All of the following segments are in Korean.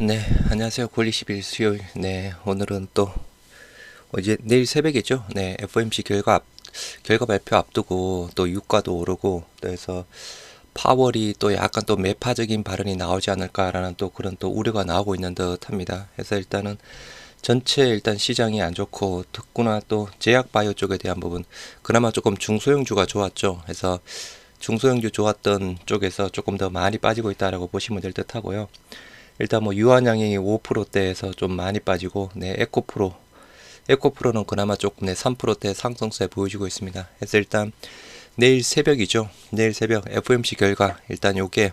네, 안녕하세요. 골리11 수요일. 네, 오늘은 또 이제 내일 새벽이죠. 네, FOMC 결과 발표 앞두고 또 유가도 오르고 그래서 파월이 또 약간 또 매파적인 발언이 나오지 않을까라는 또 그런 또 우려가 나오고 있는 듯합니다. 그래서 일단은 전체 일단 시장이 안 좋고 특구나 또 제약 바이오 쪽에 대한 부분 그나마 조금 중소형주가 좋았죠. 그래서 중소형주 좋았던 쪽에서 조금 더 많이 빠지고 있다라고 보시면 될 듯하고요. 일단 뭐 유한양이 5%대에서 좀 많이 빠지고, 네, 에코프로는 그나마 조금 네, 3%대 상승세 보여주고 있습니다. 그래서 일단 내일 새벽이죠. 내일 새벽 FOMC 결과 일단 요게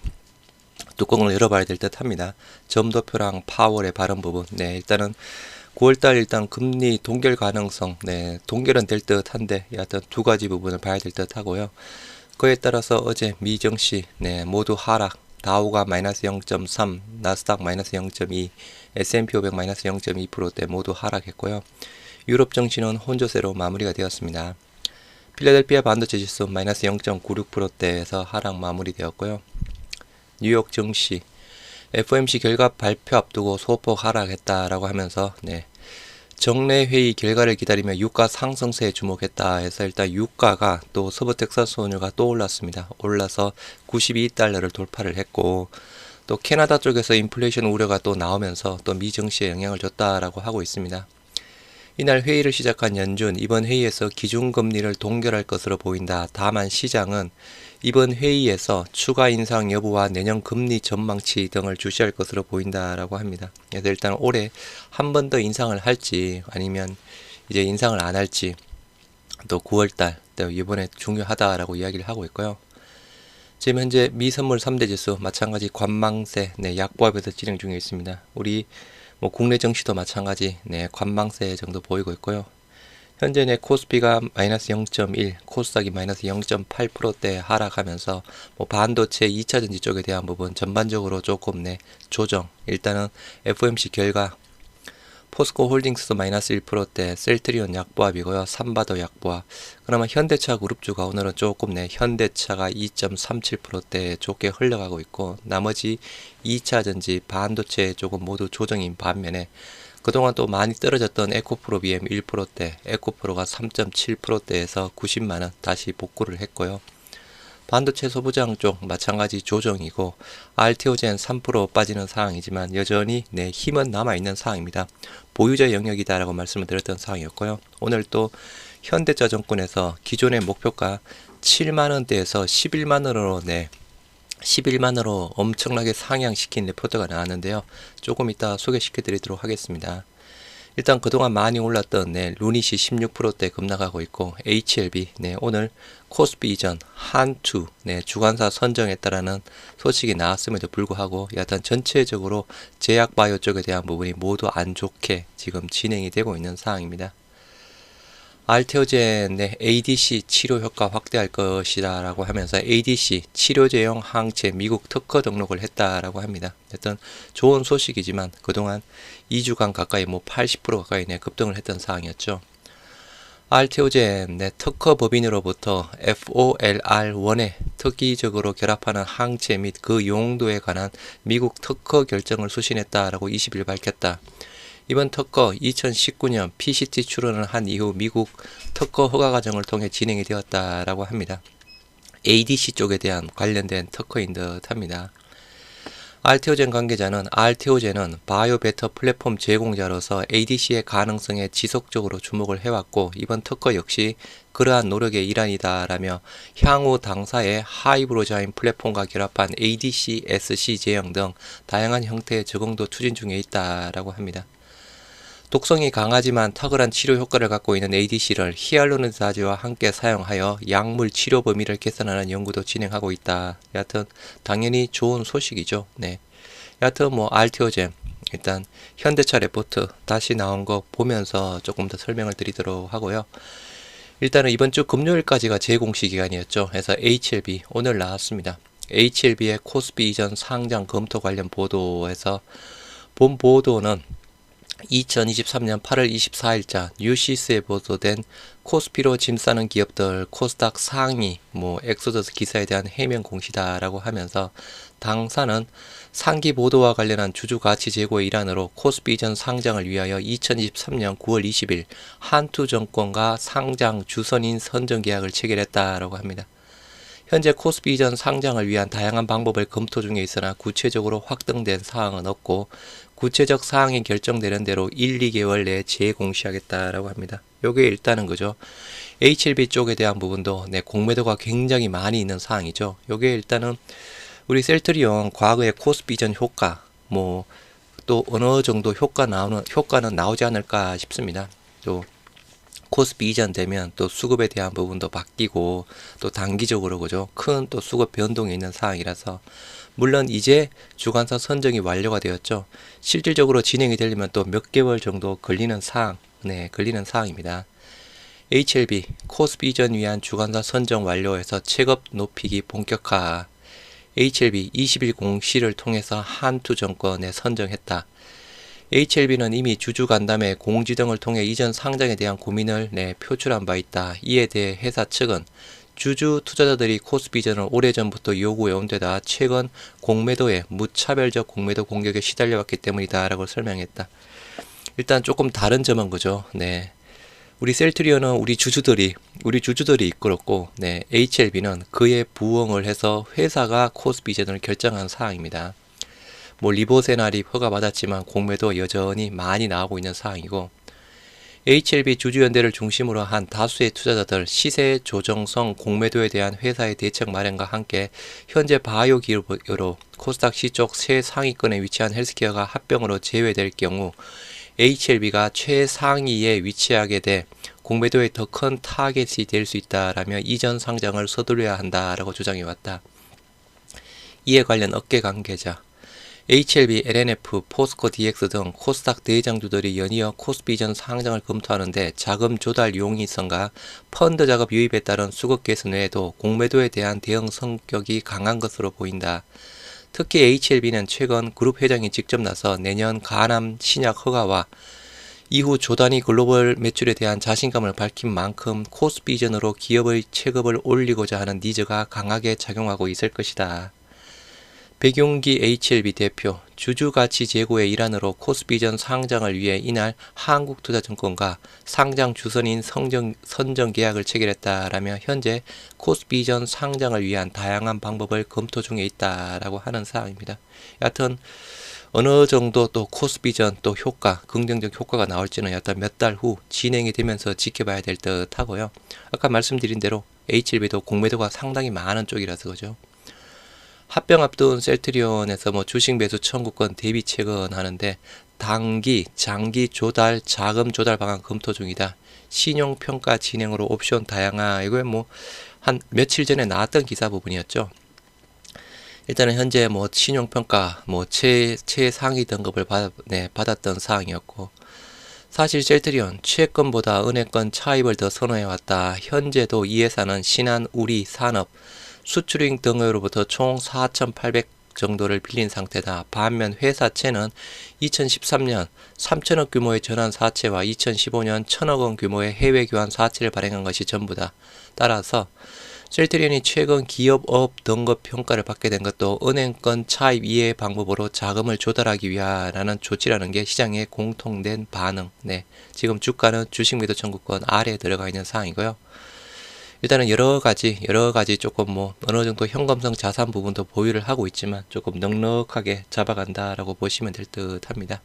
뚜껑을 열어봐야 될 듯 합니다. 점도표랑 파월의 발언 부분. 네, 일단은 9월달 일단 금리 동결 가능성, 네, 동결은 될 듯 한데, 여하튼 두 가지 부분을 봐야 될 듯 하고요. 그에 따라서 어제 미 증시, 네, 모두 하락. 다우가 마이너스 0.3, 나스닥 마이너스 0.2, S&P 500 마이너스 0.2%대 모두 하락했고요. 유럽 증시는 혼조세로 마무리가 되었습니다. 필라델피아 반도체 지수 마이너스 0.96%대에서 하락 마무리되었고요. 뉴욕 증시 FOMC 결과 발표 앞두고 소폭 하락했다라고 하면서 네, 정례 회의 결과를 기다리며 유가 상승세에 주목했다 해서 일단 유가가 또 서부 텍사스 원유가 또 올랐습니다. 올라서 92달러를 돌파를 했고 또 캐나다 쪽에서 인플레이션 우려가 또 나오면서 또 미 증시에 영향을 줬다라고 하고 있습니다. 이날 회의를 시작한 연준, 이번 회의에서 기준금리를 동결할 것으로 보인다. 다만 시장은 이번 회의에서 추가 인상 여부와 내년 금리 전망치 등을 주시할 것으로 보인다라고 합니다. 그래서 일단 올해 한 번 더 인상을 할지 아니면 이제 인상을 안 할지 또 9월달 또 이번에 중요하다라고 이야기를 하고 있고요. 지금 현재 미 선물 3대 지수 마찬가지 관망세 네, 약보합에서 진행 중에 있습니다. 우리 뭐 국내 증시도 마찬가지 네, 관망세 정도 보이고 있고요. 현재 내 코스피가 마이너스 0.1, 코스닥이 마이너스 0.8%대 하락하면서 뭐 반도체 2차전지 쪽에 대한 부분 전반적으로 조금 내 조정. 일단은 FOMC 결과 포스코 홀딩스도 마이너스 1%대, 셀트리온 약보합이고요. 삼바도 약보합. 그러면 현대차 그룹주가 오늘은 조금 내 현대차가 2.37%대 좋게 흘러가고 있고 나머지 2차전지 반도체 조금 모두 조정인 반면에 그동안 또 많이 떨어졌던 에코프로 BM 1%대, 에코프로가 3.7%대에서 90만원 다시 복구를 했고요. 반도체 소부장 쪽 마찬가지 조정이고 알테오젠 3% 빠지는 상황이지만 여전히 네, 힘은 남아있는 상황입니다. 보유자 영역이다라고 말씀을 드렸던 상황이었고요. 오늘 또 현대자동권에서 기존의 목표가 7만원대에서 11만원으로 네, 11만으로 엄청나게 상향시킨 레포트가 나왔는데요. 조금 이따 소개시켜 드리도록 하겠습니다. 일단 그동안 많이 올랐던 네, 루닛이 16%대 급락하고 있고 HLB 네, 오늘 코스피 이전 한투 네, 주관사 선정했다라는 소식이 나왔음에도 불구하고 여하튼 전체적으로 제약 바이오 쪽에 대한 부분이 모두 안 좋게 지금 진행이 되고 있는 상황입니다. 알테오젠 네, ADC 치료 효과 확대할 것이다 라고 하면서 ADC 치료제용 항체 미국 특허 등록을 했다라고 합니다. 어떤 좋은 소식이지만 그동안 2주간 가까이 뭐 80% 가까이 네, 급등을 했던 상황이었죠. 알테오젠 네, 특허 법인으로부터 FOLR1에 특이적으로 결합하는 항체 및 그 용도에 관한 미국 특허 결정을 수신했다라고 20일 밝혔다. 이번 특허 2019년 PCT 출원을 한 이후 미국 특허 허가 과정을 통해 진행이 되었다라고 합니다. ADC 쪽에 대한 관련된 특허인 듯 합니다. 알테오젠 관계자는 알테오젠은 바이오베터 플랫폼 제공자로서 ADC의 가능성에 지속적으로 주목을 해왔고 이번 특허 역시 그러한 노력의 일환이다라며 향후 당사의 하이브로자인 플랫폼과 결합한 ADC, SC 제형 등 다양한 형태의 적용도 추진 중에 있다라고 합니다. 독성이 강하지만 탁월한 치료 효과를 갖고 있는 ADC를 히알루론사제와 함께 사용하여 약물 치료 범위를 개선하는 연구도 진행하고 있다. 여하튼 당연히 좋은 소식이죠. 네. 여하튼 뭐 알테오젠 일단 현대차 레포트 다시 나온 거 보면서 조금 더 설명을 드리도록 하고요. 일단은 이번 주 금요일까지가 재공시 기간이었죠. 그래서 HLB 오늘 나왔습니다. HLB의 코스피 이전 상장 검토 관련 보도에서 본 보도는 2023년 8월 24일자 뉴시스에 보도된 코스피로 짐 싸는 기업들 코스닥 상위 엑소더스 기사에 대한 해명 공시다라고 하면서 당사는 상기 보도와 관련한 주주 가치 제고의 일환으로 코스피 이전 상장을 위하여 2023년 9월 20일 한투증권과 상장 주선인 선정 계약을 체결했다라고 합니다. 현재 코스피 이전 상장을 위한 다양한 방법을 검토 중에 있으나 구체적으로 확정된 사항은 없고 구체적 사항이 결정되는 대로 1, 2개월 내에 재공시하겠다라고 합니다. 요게 일단은 그죠. HLB 쪽에 대한 부분도 공매도가 굉장히 많이 있는 사항이죠. 요게 일단은 우리 셀트리온 과거의 코스피 이전 효과 또 어느 정도 효과는 나오지 않을까 싶습니다. 또 코스피 이전 되면 또 수급에 대한 부분도 바뀌고 또 단기적으로 그죠, 큰 또 수급 변동이 있는 상황이라서 물론 이제 주관사 선정이 완료가 되었죠. 실질적으로 진행이 되려면 또 몇 개월 정도 걸리는 사항입니다. HLB 코스피 이전 위한 주관사 선정 완료해서 체급 높이기 본격화. HLB 20일 공시를 통해서 한투증권에 선정했다. HLB는 이미 주주 간담회, 공지 등을 통해 이전 상장에 대한 고민을 표출한 바 있다. 이에 대해 회사 측은 주주 투자자들이 코스피 이전을 오래전부터 요구해온 데다 최근 공매도에 무차별적 공매도 공격에 시달려왔기 때문이다 라고 설명했다. 일단 조금 다른 점은 그죠. 우리 셀트리온은 우리 주주들이 이끌었고, HLB는 그에 부응을 해서 회사가 코스피 이전을 결정한 사항입니다. 리보세나립 허가받았지만 공매도 여전히 많이 나오고 있는 사항이고, HLB 주주연대를 중심으로 한 다수의 투자자들 시세 조정성 공매도에 대한 회사의 대책 마련과 함께 현재 바이오 기업으로 코스닥 시쪽 최상위권에 위치한 헬스케어가 합병으로 제외될 경우 HLB가 최상위에 위치하게 돼 공매도에 더 큰 타겟이 될 수 있다라며 이전 상장을 서둘러야 한다라고 주장해왔다. 이에 관련 업계 관계자, HLB, LNF, 포스코 DX 등 코스닥 대장주들이 연이어 코스피 이전 상장을 검토하는데 자금 조달 용이성과 펀드 작업 유입에 따른 수급 개선 외에도 공매도에 대한 대응 성격이 강한 것으로 보인다. 특히 HLB는 최근 그룹 회장이 직접 나서 내년 간암 신약 허가와 이후 조단위 글로벌 매출에 대한 자신감을 밝힌 만큼 코스피 이전으로 기업의 체급을 올리고자 하는 니즈가 강하게 작용하고 있을 것이다. 백용기 HLB 대표, 주주가치 제고의 일환으로 코스피 이전 상장을 위해 이날 한국투자증권과 상장 주선인 선정 계약을 체결했다라며 현재 코스피 이전 상장을 위한 다양한 방법을 검토 중에 있다라고 하는 사항입니다. 여하튼 어느 정도 또 코스피 이전 또 긍정적 효과가 나올지는 여하튼 몇 달 후 진행이 되면서 지켜봐야 될 듯 하고요. 아까 말씀드린 대로 HLB도 공매도가 상당히 많은 쪽이라서 그죠. 합병 앞둔 셀트리온에서 주식 매수 청구권 대비 채권하는데 단기, 장기 조달, 자금 조달 방안 검토 중이다. 신용평가 진행으로 옵션 다양화. 이거 한 며칠 전에 나왔던 기사 부분이었죠. 일단은 현재 신용평가 최상위 등급을 받았던 사항이었고, 사실 셀트리온 채권보다 은행권 차입을 더 선호해왔다. 현재도 이 회사는 신한, 우리, 산업, 수출입 등으로부터 총 4,800 정도를 빌린 상태다. 반면 회사채는 2013년 3천억 규모의 전환 사채와 2015년 1천억 원 규모의 해외 교환 사채를 발행한 것이 전부다. 따라서 셀트리온이 최근 기업업 등급 평가를 받게 된 것도 은행권 차입 이해 방법으로 자금을 조달하기 위하라는 조치라는 게 시장의 공통된 반응. 지금 주가는 주식 매도 청구권 아래에 들어가 있는 상황이고요. 일단은 여러 가지 조금 어느 정도 현금성 자산 부분도 보유를 하고 있지만 조금 넉넉하게 잡아간다라고 보시면 될 듯 합니다.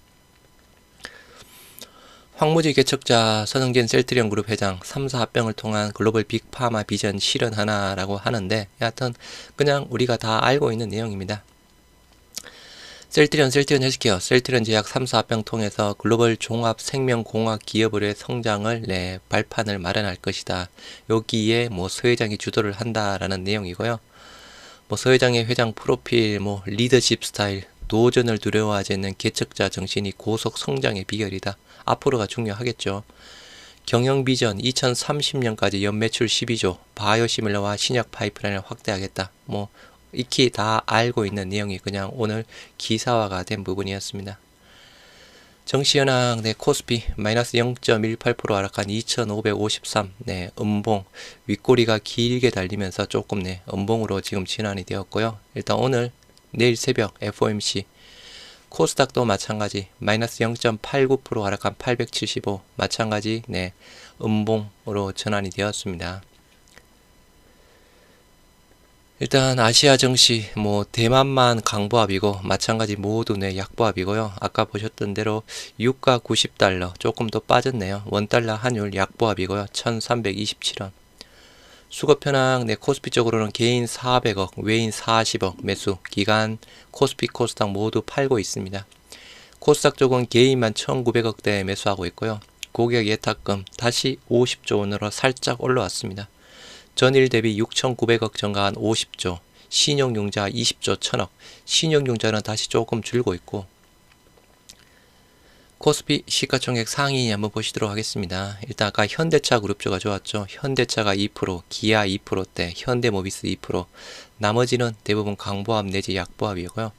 황무지 개척자 선흥진 셀트리온 그룹 회장 3사 합병을 통한 글로벌 빅파마 비전 실현하나라고 하는데, 여하튼 그냥 우리가 다 알고 있는 내용입니다. 셀트리온 헬스케어, 셀트리온 제약 3사 합병 통해서 글로벌 종합 생명공학 기업으로의 성장을 발판을 마련할 것이다. 여기에 서 회장이 주도를 한다라는 내용이고요. 서 회장의 회장 프로필, 리더십 스타일, 도전을 두려워하지 않는 개척자 정신이 고속 성장의 비결이다. 앞으로가 중요하겠죠. 경영 비전 2030년까지 연매출 12조, 바이오시밀러와 신약 파이프라인을 확대하겠다. 익히 다 알고 있는 내용이 그냥 오늘 기사화가 된 부분이었습니다. 정시현황 코스피 마이너스 0.18% 하락한 2553 음봉, 윗꼬리가 길게 달리면서 조금 음봉으로 지금 진환이 되었고요. 일단 오늘 내일 새벽 FOMC 코스닥도 마찬가지 마이너스 0.89% 하락한 875 마찬가지 네 음봉으로 전환이 되었습니다. 일단 아시아 증시 뭐 대만만 강보합이고 마찬가지 모두 네 약보합이고요. 아까 보셨던 대로 유가 90달러 조금 더 빠졌네요. 원달러 환율 약보합이고요. 1327원. 수급 현황 네 코스피 쪽으로는 개인 400억 외인 40억 매수 기간 코스피 코스닥 모두 팔고 있습니다. 코스닥 쪽은 개인만 1900억대 매수하고 있고요. 고객 예탁금 다시 50조 원으로 살짝 올라왔습니다. 전일 대비 6,900억 증가한 50조, 신용융자 20조 1000억, 신용융자는 다시 조금 줄고 있고 코스피 시가총액 상위 한번 보시도록 하겠습니다. 일단 아까 현대차 그룹주가 좋았죠. 현대차가 2%, 기아 2%대, 현대모비스 2%, 나머지는 대부분 강보합 내지 약보합이고요.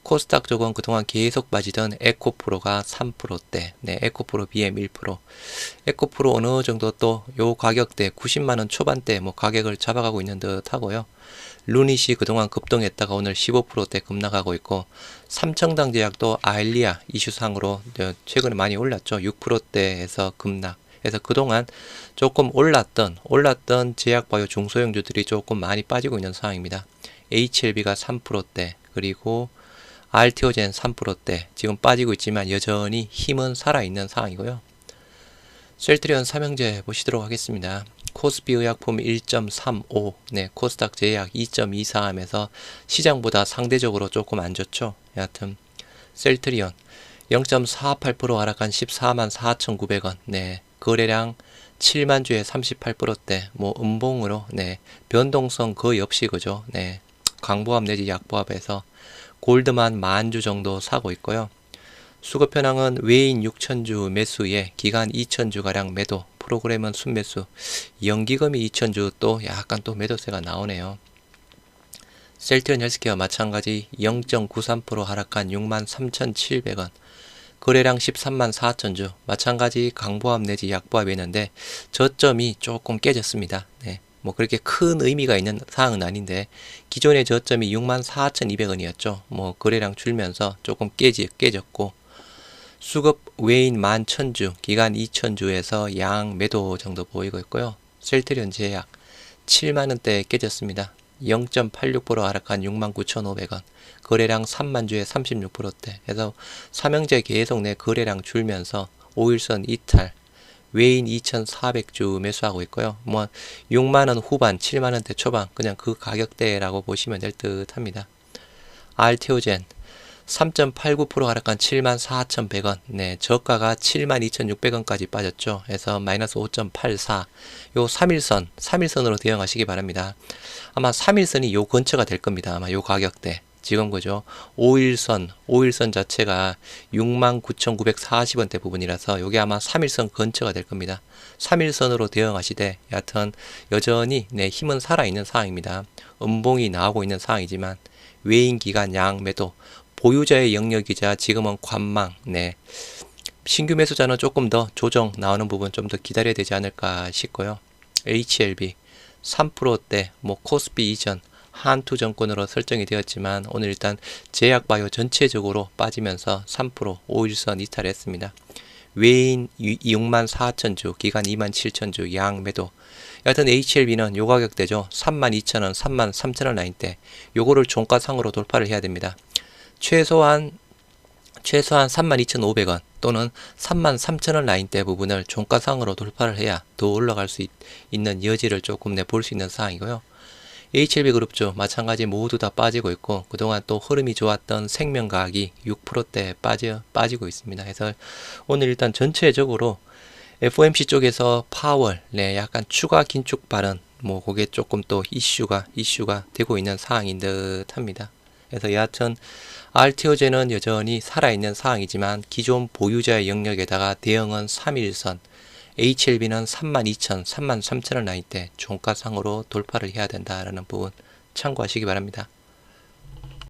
코스닥 쪽은 그동안 계속 빠지던 에코프로가 3%대, 네, 에코프로 BM 1%. 에코프로 어느 정도 또 요 가격대 90만원 초반대 뭐 가격을 잡아가고 있는 듯 하고요. 루닛이 그동안 급등했다가 오늘 15%대 급락하고 있고, 삼청당 제약도 아일리아 이슈상으로 최근에 많이 올랐죠. 6%대에서 급락. 그래서 그동안 조금 올랐던 제약바이오 중소형주들이 조금 많이 빠지고 있는 상황입니다. HLB가 3%대, 그리고 알티오젠 3%대 지금 빠지고 있지만 여전히 힘은 살아있는 상황이고요. 셀트리온 삼형제 보시도록 하겠습니다. 코스피 의약품 1.35, 네, 코스닥 제약 2.24 하면서 시장보다 상대적으로 조금 안 좋죠. 여하튼 셀트리온 0.48% 하락한 14만 4,900원, 네, 거래량 7만 주에 38%대, 뭐 음봉으로, 네, 변동성 거의 없이 그죠, 네, 강보합 내지 약보합에서 골드만 10,000주 정도 사고 있고요. 수급 현황은 외인 6,000주 매수에 기간 2,000주가량 매도, 프로그램은 순매수, 연기금이 2,000주 또 약간 또 매도세가 나오네요. 셀트리온 헬스케어 마찬가지 0.93% 하락한 63,700원, 거래량 13만 4천주, 마찬가지 강보합 내지 약보합이었는데 저점이 조금 깨졌습니다. 네. 뭐 그렇게 큰 의미가 있는 사항은 아닌데 기존의 저점이 64,200원이었죠. 뭐 거래량 줄면서 조금 깨졌고, 수급 외인 11,000주, 기간 2,000주에서 양 매도 정도 보이고 있고요. 셀트리온 제약 7만원대에 깨졌습니다. 0.86% 하락한 69,500원, 거래량 3만주에 36%대. 그래서 삼형제 계속 내 거래량 줄면서 5일선 이탈, 외인 2,400주 매수하고 있고요. 뭐 6만원 후반, 7만원대 초반 그냥 그 가격대라고 보시면 될 듯 합니다. 알티오젠 3.89% 하락한 74,100원, 네, 저가가 72,600원까지 빠졌죠. 그래서 마이너스 5.84, 요 3일선으로 대응하시기 바랍니다. 아마 3일선이 요 근처가 될 겁니다. 아마 요 가격대 지금 그죠. 5일선 자체가 69,940원대 부분이라서 요게 아마 3일선 근처가 될 겁니다. 3일선으로 대응하시되 여하튼 여전히 네, 힘은 살아있는 상황입니다. 음봉이 나오고 있는 상황이지만 외인 기간 양 매도, 보유자의 영역이자 지금은 관망, 네, 신규 매수자는 조금 더 조정 나오는 부분 좀 더 기다려야 되지 않을까 싶고요. HLB 3%대 뭐 코스피 이전 한투정권으로 설정이 되었지만 오늘 일단 제약바이오 전체적으로 빠지면서 3% 5일선 이탈했습니다. 외인 64,000주, 기간 27,000주 양 매도. 여하튼 HLB는 요 가격대죠. 32,000원, 33,000원 라인대. 요거를 종가상으로 돌파를 해야 됩니다. 최소한 32,500원 또는 33,000원 라인대 부분을 종가상으로 돌파를 해야 더 올라갈 수 있는 여지를 조금 볼 수 있는 상황이고요. HLB 그룹주 마찬가지 모두 다 빠지고 있고 그동안 또 흐름이 좋았던 생명과학이 6%대 빠지고 있습니다. 그래서 오늘 일단 전체적으로 FOMC 쪽에서 파월, 네, 약간 추가 긴축 발언, 뭐 그게 조금 또 이슈가 되고 있는 상황인 듯 합니다. 그래서 여하튼 알티오젠은 여전히 살아있는 상황이지만 기존 보유자의 영역에다가 대응은 3일선, HLB는 32,000, 33,000원 라인대 종가상으로 돌파를 해야 된다라는 부분 참고하시기 바랍니다.